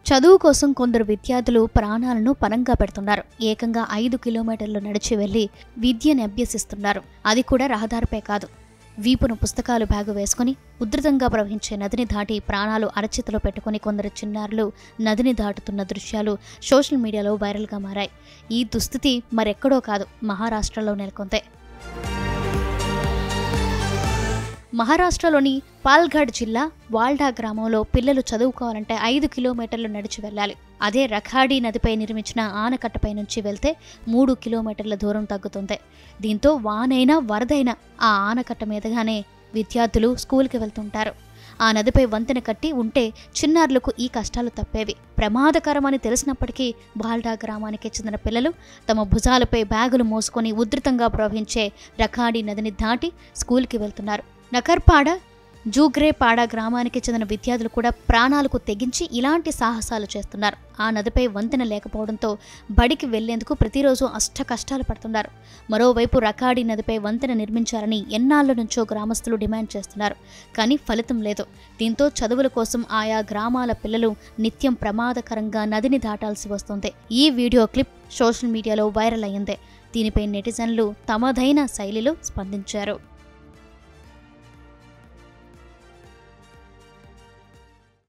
చదువు కోసం కొందరు విద్యార్థులు ప్రాణాలను పణంగా పెడుతున్నారు. ఏకంగా 5 కిలోమీటర్లు నడిచి వెళ్లి విద్యను అభ్యసిస్తున్నారు. అది కూడా రహదారిపై కాదు. వీపును పుస్తకాలు బ్యాగు వేసుకుని ఉధృతంగా ప్రవహించే నదిని దాటి ప్రాణాలు అరచేతిలో పెట్టుకుని కొందరు చిన్నారులు నదిని దాటుతున్న దృశ్యాలు సోషల్ మీడియాలో వైరల్గా మారాయి. ఈ దుస్థితి మరెక్కడో కాదు, మహారాష్ట్రలో నెలకొంది. మహారాష్ట్రలోని పాల్ఘడ్ జిల్లా వాల్డా గ్రామంలో పిల్లలు చదువుకోవాలంటే 5 కిలోమీటర్లు నడిచి వెళ్ళాలి. అదే రఖాడీ నదిపై నిర్మించిన ఆనకట్టపై నుంచి వెళ్తే 3 కిలోమీటర్ల దూరం తగ్గుతుంది. దీంతో వానైనా వరదైనా ఆ ఆనకట్ట మీదగానే విద్యార్థులు స్కూల్కి వెళ్తుంటారు. ఆ నదిపై వంతెన కట్టి ఉంటే చిన్నారులకు ఈ కష్టాలు తప్పేవి. ప్రమాదకరమని తెలిసినప్పటికీ బాల్డా గ్రామానికి చెందిన పిల్లలు తమ భుజాలపై బ్యాగులు మోసుకొని ఉధృతంగా ప్రవహించే రఖాడీ నదిని దాటి స్కూల్కి వెళ్తున్నారు. నకర్పాడ, జూగ్రేపాడ గ్రామానికి చెందిన విద్యార్థులు కూడా ప్రాణాలకు తెగించి ఇలాంటి సాహసాలు చేస్తున్నారు. ఆ నదిపై వంతెన లేకపోవడంతో బడికి వెళ్లేందుకు ప్రతిరోజు అష్ట కష్టాలు పడుతున్నారు. మరోవైపు రఖాడీ నదిపై వంతెన నిర్మించాలని ఎన్నాళ్ల నుంచో గ్రామస్తులు డిమాండ్ చేస్తున్నారు. కానీ ఫలితం లేదు. దీంతో చదువుల కోసం ఆయా గ్రామాల పిల్లలు నిత్యం ప్రమాదకరంగా నదిని దాటాల్సి వస్తుంది. ఈ వీడియో క్లిప్ సోషల్ మీడియాలో వైరల్ అయ్యింది. దీనిపై నెటిజన్లు తమదైన శైలిలో స్పందించారు.